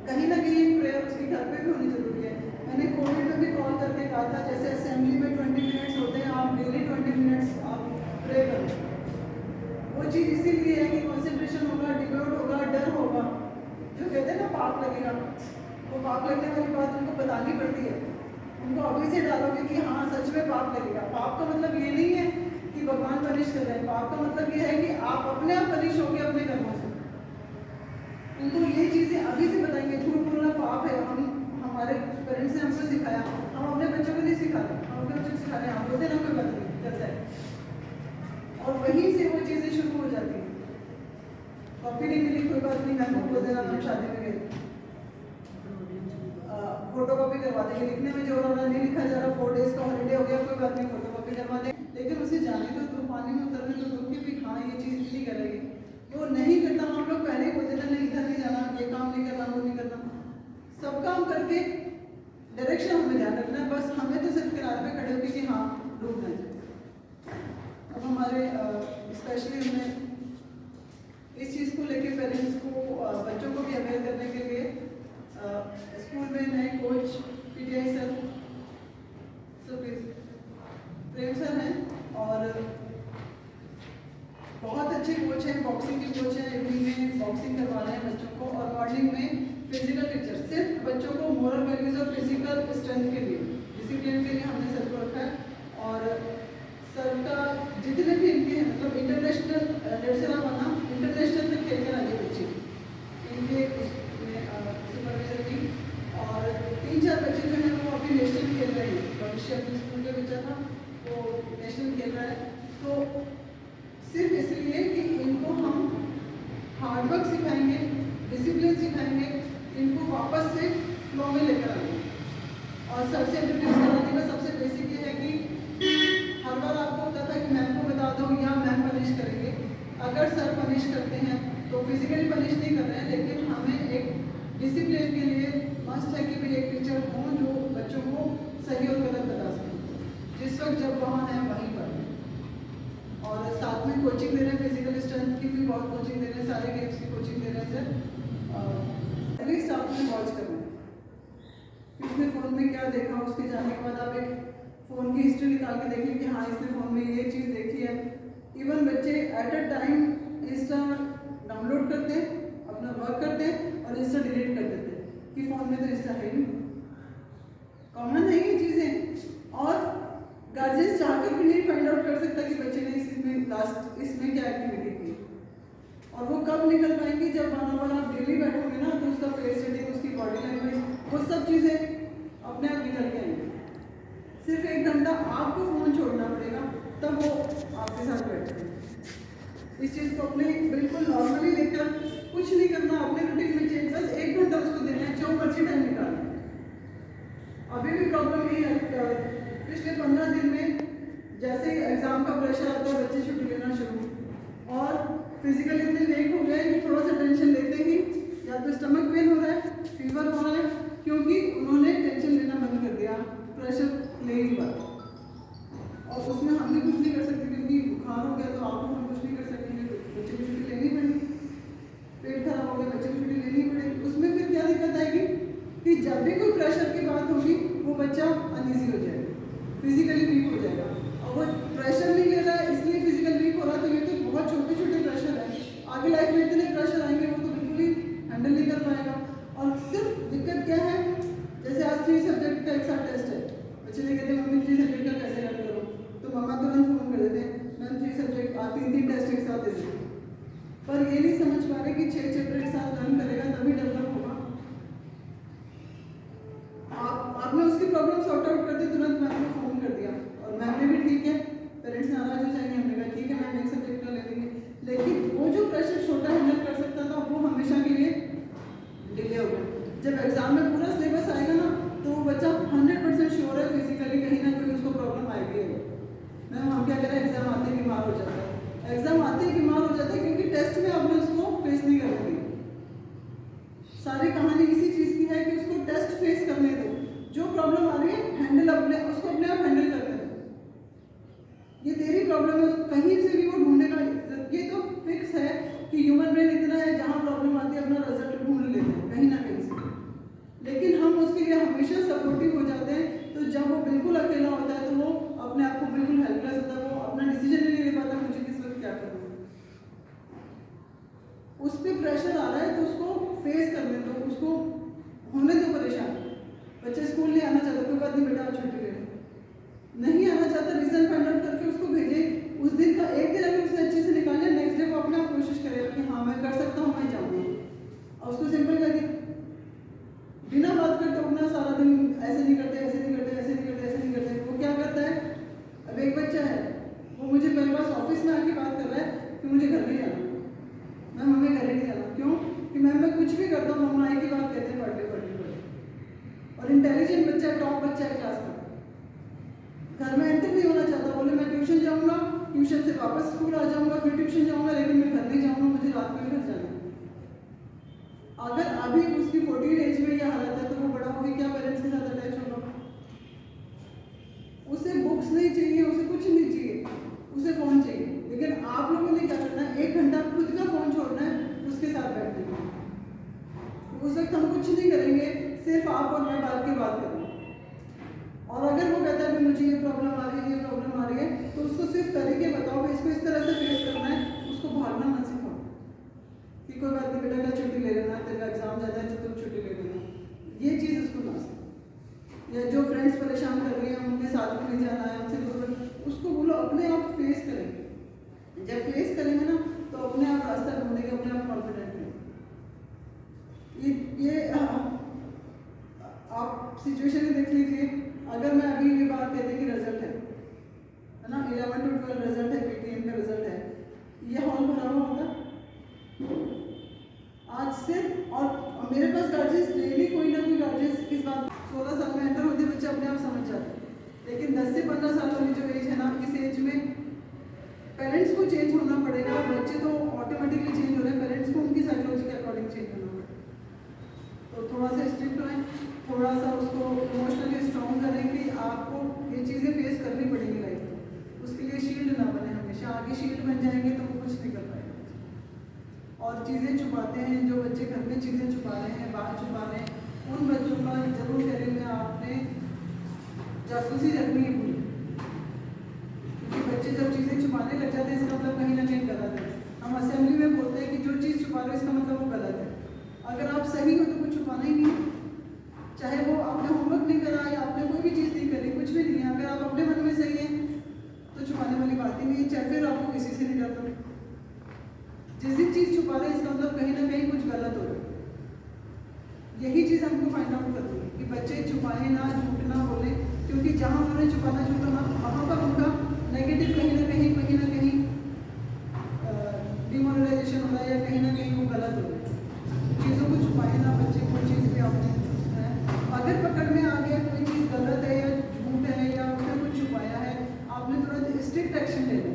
कहीं ना कहीं एक प्रेयर उसके घर पे भी होनी जरूरी है। मैंने कोविड में भी कॉल करके कहा था, जैसे असेंबली में 20 मिनट्स होते हैं, आप डेली 20 मिनट्स आप प्रे करें। वो चीज़ इसीलिए है कि कॉन्सेंट्रेशन होगा, डिबेट होगा, डर होगा। जो कहते हैं ना पाप लगेगा, वो पाप लगने वाली बात उनको बतानी पड़ती है। उनको अभी से डालोगे कि हाँ सच में पाप लगेगा। पाप का मतलब ये नहीं है कि भगवान पनिश कर रहे हैं, पाप का मतलब ये है कि आप अपने आप पनिश होगे अपने कर्मों से। उनको ये चीज़ें अभी से बताएंगे। झूठ बोलना पाप है, हम हमारे पेरेंट्स ने हमको सिखाया, हम अपने बच्चों को नहीं सिखा रहे, हम अपने बच्चों को सिखा रहे हैं आप बोलते ना कोई बात नहीं चलता है, और वहीं से वो चीज़ें शुरू हो जाती हैं। कॉपी नहीं मिली कोई बात नहीं, मैम को बोल देना हम शादी में गए, फोटो कॉपी करवा देंगे, लिखने में जो रहा नहीं लिखा जा रहा, 4 डेज का हॉलीडे हो गया कोई बात नहीं, फोटो कॉपी करवा दें। लेकिन उसे जाने तो पानी में उतरने तो दो कि हाँ ये चीज़ नहीं करेगी, वो नहीं करता। हम लोग पहले ही बोलते थे नहीं इधर नहीं जाना, ये काम नहीं करना, वो नहीं करना, सब काम करके डायरेक्शन हमें ध्यान रखना है, बस हमें तो सिर्फ किनारे पे खड़े होकर कि हाँ रुक जाए। अब हमारे स्पेशली हमने इस चीज़ को लेके पेरेंट्स को बच्चों को भी अवेयर करने के लिए स्कूल में नए कोच पीटीआई सर प्रेम सर हैं, और बहुत अच्छे कोच हैं, बॉक्सिंग के कोच हैं, इवनिंग में बॉक्सिंग करवा रहे हैं बच्चों को, और मॉर्निंग में फिजिकल लेक्चर सिर्फ बच्चों को मोरल वैल्यूज और फिजिकल स्ट्रेंथ के लिए, डिसिप्लिन के लिए हमने सर को रखा है। और सर का जितने भी इनके मतलब इंटरनेशनल नेशनल बना इंटरनेशनल में खेल कर आगे बच्चे इनके सुपरवाइजर की, और 3-4 बच्चे जो हैं वो अभी नेशनल खेल रहे हैं। भविष्य अपने स्कूल के बच्चा था वो नेशनल खेल रहा है, तो सिर्फ इसलिए कि इनको हम हार्डवर्क सिखाएंगे, डिसिप्लिन सिखाएंगे, इनको वापस से फ्लो में लेकर आएंगे। और सबसे इंट्रोड्यूस कराने का सबसे बेसिक ये है कि हर बार आपको होता था कि मैम को बता दो या मैम पनिश करेंगे। अगर सर पनिश करते हैं तो फिजिकली पनिश नहीं कर रहे हैं, लेकिन हमें एक डिसिप्लिन के लिए मस्ट है कि भाई एक टीचर हो जो बच्चों को सही और गलत बता सकें जिस वक्त जब वहाँ है वहीं पर। और साथ में कोचिंग दे रहे हैं, फिजिकल स्ट्रेंथ की भी बहुत कोचिंग दे रहे हैं, सारे गेम्स की कोचिंग दे रहे हैं सर। एटलीस्ट आपने वॉच करना है उसने फ़ोन में क्या देखा, उसके जाने के बाद आप एक फ़ोन की हिस्ट्री निकाल के देखिए कि हाँ इसने फ़ोन में ये चीज़ देखी है। इवन बच्चे at a time Insta download करते हैं, अपना वर्क करते हैं और इंस्टा डिलीट कर देते हैं कि फ़ोन में तो इंस्टा है ही, कॉमन है ये चीज़ें। और गार्जियन चाहकर भी नहीं फाइंड आउट कर सकता कि बच्चे ने इसमें लास्ट इसमें क्या एक्टिविटी की, और वो कब निकल पाएंगी जब वन आप डेली बैठोगे ना, तो उसका फेस रीडिंग, उसकी बॉडी लैंग्वेज, वो सब चीज़ें अपने आप निकल के आएंगी। सिर्फ 1 घंटा आपको फ़ोन छोड़ना पड़ेगा तब वो आपके साथ बैठेंगे। इस चीज़ को अपने बिल्कुल नॉर्मली लेकर कुछ नहीं करना, अपने रूटीन में चेंज, बस 1 घंटा उसको देना है, जो मर्जी टाइम निकालना। अभी भी प्रॉब्लम यही है, पिछले 15 दिन में जैसे ही एग्ज़ाम का प्रेशर आता है बच्चे छुट्टी लेना शुरू, और फिजिकली इतने वीक हो गए कि थोड़ा सा टेंशन लेते ही या तो स्टमक पेन हो रहा है, फीवर हो रहा है, क्योंकि उन्होंने टेंशन लेना बंद कर दिया, प्रेशर ले ही बात। और उसमें हम भी कुछ नहीं कर सकते क्योंकि बुखार हो गया तो आपको हम कुछ नहीं कर सकेंगे, बच्चे को छुट्टी लेनी पड़ेगी। पेट खराब हो गया बच्चे को छुट्टी लेनी पड़ेगी। उसमें फिर क्या दिक्कत आएगी कि जब भी कोई प्रेशर की बात होगी वो बच्चा अनईजी हो जाएगा, फिजिकली वीक हो जाएगा। और वो प्रेशर नहीं ले रहा है इसलिए फिजिकल वीक हो रहा है, तो ये तो बहुत छोटे छोटे प्रेशर है, आगे लाइफ में इतने प्रेशर आएंगे वो तो बिल्कुल ही हैंडल नहीं कर पाएगा। और सिर्फ दिक्कत क्या है, जैसे आज 3 सब्जेक्ट का एक साथ टेस्ट है, बच्चे नहीं कहते मम्मी 3 सब्जेक्ट का कैसे रन करो, तो मम्मा तुरंत फ़ोन कर देते हैं मैम 3 सब्जेक्ट 3 टेस्ट एक साथ दे देते, पर ये नहीं समझ पा रहे कि 6 चैप्टर एक साथ रन करेगा तभी डेवलप होगा। आपने उसकी प्रॉब्लम सॉर्ट आउट कर दी, तुरंत मैम को फ़ोन कर दिया, और मैम ने भी ठीक है, पेरेंट्स नाराज हो जाएंगे, हमने कहा ठीक है मैम एक सब्जेक्ट का ले लेंगे, लेकिन वो जो प्रेशर छोटा हैंडल कर सकता था वो हमेशा के लिए डिले हो गया। जब एग्जाम में पूरा सिलेबस आएगा ना तो वो बच्चा 100% श्योर है फिजिकली कहीं ना कहीं उसको प्रॉब्लम आएगी। मैम हम क्या करें, एग्जाम आते ही बीमार हो जाता है, एग्जाम आते ही बीमार हो जाता है क्योंकि टेस्ट में आपने उसको फेस नहीं करने दी। सारी कहानी इसी चीज़ की है कि उसको टेस्ट फेस करने दो, जो प्रॉब्लम आ रही है हैंडल उसको अपने आप हैंडल करने दो। ये तेरी प्रॉब्लम है, कहीं से भी वो ढूंढेगा, ये तो फिक्स है कि ह्यूमन ब्रेन इतना है जहाँ प्रॉब्लम आती है अपना रिजल्ट ढूंढ लेते हैं कहीं ना कहीं से। हमेशा सपोर्टिव हो जाते हैं, तो जब वो बिल्कुल अकेला होता है तो वो अपने आप को बिल्कुल हेल्पलेस होता है, वो अपना डिसीजन नहीं ले पाता मुझे किस वक्त क्या करना है। उस पर प्रेशर आ रहा है तो उसको फेस करने दो, उसको होने दो परेशान। बच्चे स्कूल नहीं आना चाहते, कोई बात नहीं बेटा छुट्टी ले लो, नहीं आना चाहता रीजन फाइंड आउट करके उसको भेजे। उस दिन का एक दिन अगर उसने अच्छे से निकाल लिया, नेक्स्ट डे वो अपने आप कोशिश करेगा कि हाँ मैं कर सकता हूँ, मैं जाऊँगा, और उसको सिंपल कर दिया, बिना बात कर टोकना सारा दिन, ऐसे नहीं करते, ऐसे नहीं करते, ऐसे नहीं करते, ऐसे नहीं करते। वो क्या करता है, अब एक बच्चा है वो मुझे पहले बार ऑफिस में आके बात कर रहा है कि मुझे घर नहीं जाना, मैं मम्मी घर ही नहीं जाना। क्यों? कि मैं कुछ भी करता हूँ मम्मा एक ही बात कहते हैं, पढ़ ले पढ़ ले पढ़ ले। और इंटेलिजेंट बच्चा है, टॉप बच्चा है क्लास का, घर में एंटर नहीं होना चाहता, बोले मैं ट्यूशन जाऊँगा, ट्यूशन से वापस स्कूल आ जाऊँगा, फिर ट्यूशन जाऊँगा, लेकिन मैं घर नहीं जाऊँगा, मुझे रात में घर जाना है। अगर अभी उसकी 14 एज में यह हालत है तो वो बड़ा होकर क्या पेरेंट्स के साथ अटैच होगा? उसे बुक्स नहीं चाहिए, उसे कुछ नहीं चाहिए, उसे फोन चाहिए। लेकिन आप लोगों ने क्या करना है, 1 घंटा खुद का फोन छोड़ना है, उसके साथ बैठना है। उस वक्त हम कुछ नहीं करेंगे, सिर्फ आप और मैं बात की बात करेंगे। और अगर वो कहता है कि मुझे ये प्रॉब्लम आ रही है, ये प्रॉब्लम आ रही है, तो उसको सिर्फ तरीके बताओ कि इसको इस तरह से फेस करना है, उसको भागना मत सिखाओ कि कोई बात नहीं बेटा का छुट्टी ले लेना, तेरा एग्जाम ज़्यादा है तो तुम छुट्टी ले लेना, ये चीज़ उसको ना सिखाओ। या जो फ्रेंड्स परेशान कर रही हैं उनके साथ में नहीं जाना है, उनसे दूर, उसको बोलो अपने आप फेस करेंगे। जब फेस करेंगे ना तो अपने आप रास्ता ढूंढेंगे, अपने आप कॉन्फिडेंट रहेंगे। ये आप सिचुएशन में देख लीजिए, अगर मैं अभी ये बात कहती कि रिजल्ट है ना, 11 to 12 रिजल्ट है, पीटीएम का रिजल्ट है, ये हॉल भरा हुआ होता आज सिर्फ। और मेरे पास गार्जियंस डेली कोई ना कोई गार्जियंस इस बात, 16 साल में एंटर होते बच्चे अपने आप समझ जाते हैं, लेकिन 10 से 15 साल वाली जो एज है ना, इस एज में पेरेंट्स को चेंज होना पड़ेगा। बच्चे तो ऑटोमेटिकली चेंज हो रहे हैं, पेरेंट्स को उनकी साइकोलॉजी के अकॉर्डिंग चेंज होना पड़ेगा। तो थोड़ा सा स्ट्रिक्ट रहें, थोड़ा सा उसको इमोशनली स्ट्रॉन्ग करें कि आपको ये चीज़ें फेस करनी पड़ेंगी लाइफ में। उसके लिए शील्ड ना बने हमेशा, आगे शील्ड बन जाएंगे तो वो कुछ नहीं कर पाएंगे। और चीज़ें छुपाते हैं, जो बच्चे घर में चीज़ें छुपा रहे हैं, बाहर छुपा रहे हैं, उन बच्चों का जरूर करेंगे आपने जासूसी रखनी है पूरी। क्योंकि बच्चे जब चीज़ें छुपाने लग जाते हैं इसका मतलब कहीं ना कहीं गलत है। हम असेंबली में बोलते हैं कि जो चीज़ छुपा रहे हैं इसका मतलब वो गलत है। अगर आप सही हो तो कुछ छुपाना ही नहीं है, चाहे वो आपने होमवर्क नहीं करा या आपने कोई भी चीज़ नहीं करी, कुछ भी नहीं है। अगर आप अपने मन में सही हैं तो छुपाने वाली बात ही नहीं है, चाहे फिर आपको किसी से नहीं डरता। जिस दिन चीज़ छुपा रहे हैं इसका मतलब कहीं ना कहीं कुछ गलत हो रहा है। यही चीज़ हमको फाइंड आउट करनी है कि बच्चे छुपाएं ना, झूठ ना बोले, क्योंकि जहाँ उन्होंने छुपाना छूटा ना, वहाँ पर उनका नेगेटिव कहीं ना कहीं डिमोरलाइजेशन हो रहा है, या कहीं ना कहीं वो गलत हो रहा है। चीज़ों को छुपाए ना, बच्चे कोई चीज़ भी आपने अगर पकड़ में आ गया कोई चीज़ गलत है या झूठ है या उसने कुछ छुपाया है, आपने तुरंत स्ट्रिक्ट एक्शन लेना।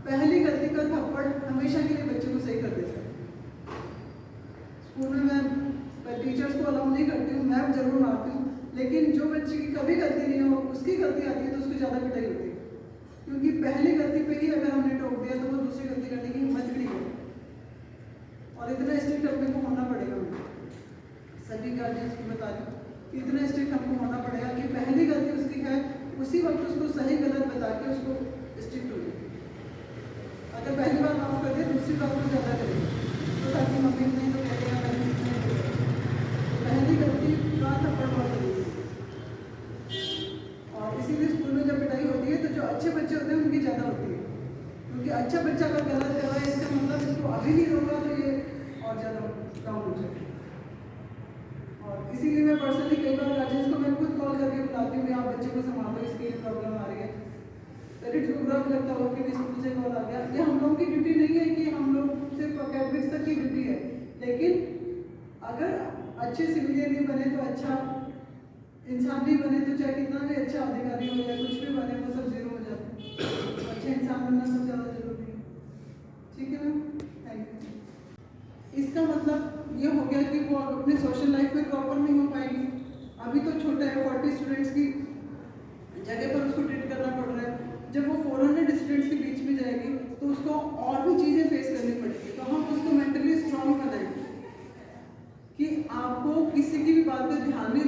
पहली गलती का थप्पड़ हमेशा के लिए बच्चे को सही कर देता है। स्कूल में मैं टीचर्स को अलाउ नहीं करती हूँ, मैं जरूर मारती हूँ, लेकिन जो बच्चे की कभी गलती नहीं हो, उसकी गलती आती है तो उसको ज़्यादा पिटाई होती है। क्योंकि पहली गलती पे ही अगर हमने टोक दिया तो वो दूसरी गलती करने की हिम्मत भी नहीं होती। और इतना स्ट्रिक्ट अपने को होना पड़ेगा, सभी गार्जियंस को बता दूँ, इतना स्ट्रिक्ट हमको होना पड़ेगा कि पहली गलती उसकी है उसी वक्त उसको सही गलत बता के उसको स्ट्रिक्ट हो जाए। अगर पहली बार माफ़ कर दे, दूसरी बार को ज़्यादा करेगा, तो ताकि मम्मी नहीं तो कहेगा पहली गलती का थप्पड़ बहुत जरूरी है। और इसीलिए स्कूल में जब पिटाई होती है तो जो अच्छे बच्चे होते हैं उनकी ज़्यादा होती है, क्योंकि अच्छा बच्चा अगर गलत कर रहा है इसका मतलब इसको अभी नहीं रोका तो ये और ज़्यादा काम हो जाएगा। और इसीलिए मैं पर्सनली कई बार गार्जियंस को मैं खुद कॉल करके बुलाती हूँ, आप बच्चे को संभालो, इसकी ये प्रॉब्लम आ रही है। पेरेंट्स को बुरा भी लगता होगा कि स्कूल से कॉल आ गया। ये हम लोग की ड्यूटी नहीं है कि हम लोग सिर्फ अकेडमिक्स तक की ड्यूटी है, लेकिन अगर अच्छे सिविलियन नहीं बने तो अच्छा इंसान नहीं बने तो चाहे कितना भी अच्छा अधिकारी हो या कुछ भी बने वो सब जीरो हो जाते हैं। अच्छे इंसान बनना सबसे ज़्यादा जरूरी है। ठीक है मैम, थैंक यू। इसका मतलब ये हो गया कि वो अपने सोशल लाइफ में प्रॉपर नहीं हो पाएगी। अभी तो छोटा है, 40 स्टूडेंट्स की जगह पर उसको ट्रीट करना पड़ रहा है। जब वो 400 स्टूडेंट्स के बीच में जाएगी तो उसको और भी चीज़ें फेस करनी पड़ेगी। तो हम उसको मेंटली स्ट्रांग बनाएंगे कि आपको किसी की भी बात पे ध्यान नहीं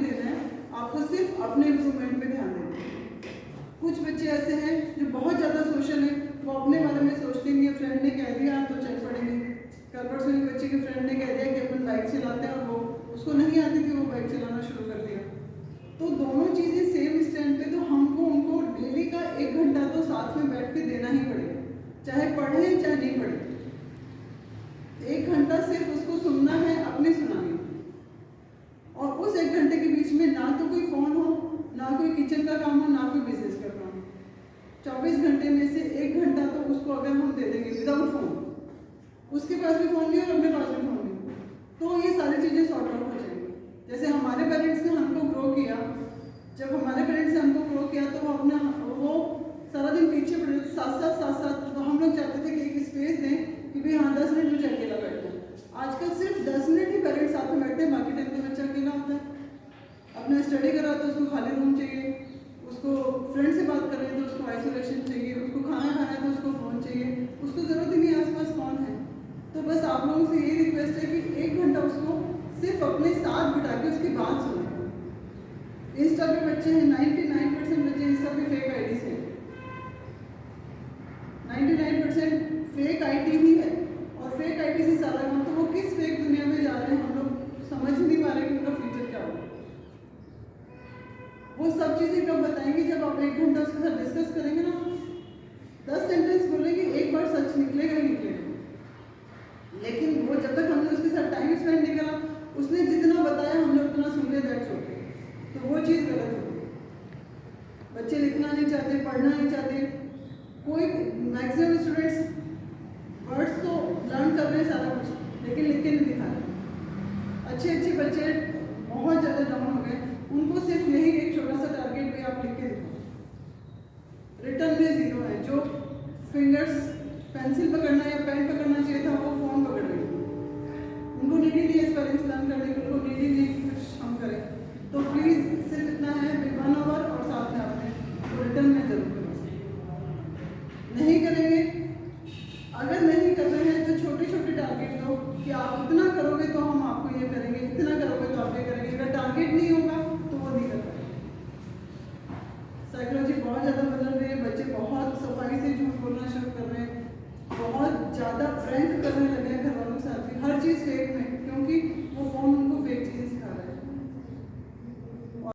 ऐसे हैं जो बहुत ज़्यादा सोशल हैं, वो अपने बारे में सोचते नहीं है, फ्रेंड ने कह दिया तो चल पड़ेंगे। कल परसों एक बच्चे के फ्रेंड ने कह दिया कि अपन बाइक चलाते हैं और वो उसको नहीं आती थी, वो बाइक चलाना शुरू कर दिया। तो दोनों चीज़ें सेम स्टैंड पे, तो हमको उनको डेली का 1 घंटा तो साथ में बैठ के देना ही पड़ेगा, चाहे पढ़े चाहे नहीं पढ़े। 1 घंटा सिर्फ उसको सुनना है, अपनी सुनानी, और उस 1 घंटे के बीच में ना तो कोई फ़ोन हो, ना कोई किचन का काम हो, ना कोई बिजनेस का काम हो। 24 घंटे में से 1 घंटा तो उसको अगर हम दे देंगे विदाउट फ़ोन, उसके पास भी फ़ोन नहीं और अपने पास भी फ़ोन नहीं, तो ये सारी चीज़ें सॉर्ट आउट हो जाएंगी। जैसे हमारे पेरेंट्स ने हमको ग्रो किया, जब हमारे पेरेंट्स ने हमको ग्रो किया तो वो सारा दिन पीछे पड़े, साथ तो हम लोग चाहते थे कि एक स्पेस दें कि भाई हाँ 10 मिनट मुझे अकेला बैठना है। आजकल सिर्फ 10 मिनट ही पेरेंट्स साथ में बैठते हैं, बाकी टाइम तो बच्चा अकेला होता है। अपना स्टडी कर रहा तो उसको खाली रूम चाहिए, उसको फ्रेंड से बात कर रहे हैं तो उसको आइसोलेशन चाहिए, उसको खाना खाना है तो उसको फ़ोन चाहिए, उसको ज़रूरत ही नहीं आसपास कौन है। तो बस आप लोगों से ये रिक्वेस्ट है कि 1 घंटा उसको सिर्फ अपने साथ बिठा के उसकी बात सुनो। इंस्टा पे बच्चे हैं, 99% बच्चे इंस्टा पे फेक आईडी से, 99% फेक आईडी ही है, और फेक आईडी से सारा काम, तो वो किस फेक दुनिया में जा रहे हैं हम लोग समझ नहीं पा रहे कि उनका फ्यूचर क्या होगा। वो सब चीज़ें कब बताएंगे, जब आप 1 घंटा उसके साथ डिस्कस करेंगे ना। 10 सेंटेंस बोलेंगे, एक बार सच निकलेगा ही निकलेगा, लेकिन वो जब तक हमने उसके साथ टाइम स्पेंड नहीं करा, उसने जितना बताया हमने उतना सुन लिया, दैट्स ओके, तो वो चीज़ गलत होगी। बच्चे लिखना नहीं चाहते, पढ़ना नहीं चाहते, कोई मैक्सिमम स्टूडेंट्स वर्ड्स तो लर्न कर रहे हैं सारा कुछ, लेकिन लिख के नहीं दिखा रहे। अच्छे बच्चे बहुत ज़्यादा डाउन हो गए, उनको सिर्फ यही एक छोटा सा टारगेट भी आप लिख के दिखाओ। रिटर्न में 0 है, जो फिंगर्स पेंसिल पकड़ना या पेन पकड़ना चाहिए था वो फ़ोन पकड़ रहे हैं। उनको नीड ही नहीं है स्पेलिंग्स लर्न करने की, उनको नीड ही नहीं कि कुछ हम करें। तो प्लीज़ सिर्फ इतना है, 1 आवर और साथ में आपने तो रिटर्न में जरूर करो। नहीं करेंगे, अगर नहीं कर रहे हैं तो छोटे छोटे टारगेट दो कि आप इतना करोगे तो हम आपको ये करेंगे, इतना करोगे तो आप ये करेंगे। अगर टारगेट नहीं होगा तो वो नहीं कर पाएंगे। साइकोलॉजी बहुत ज़्यादा बदल रही है, बच्चे बहुत सफाई से झूठ बोलना शुरू कर रहे हैं, बहुत ज़्यादा फ्रैंक करने लगे हैं घर वालों के साथ भी, हर चीज़ फेक में, क्योंकि वो फ़ोन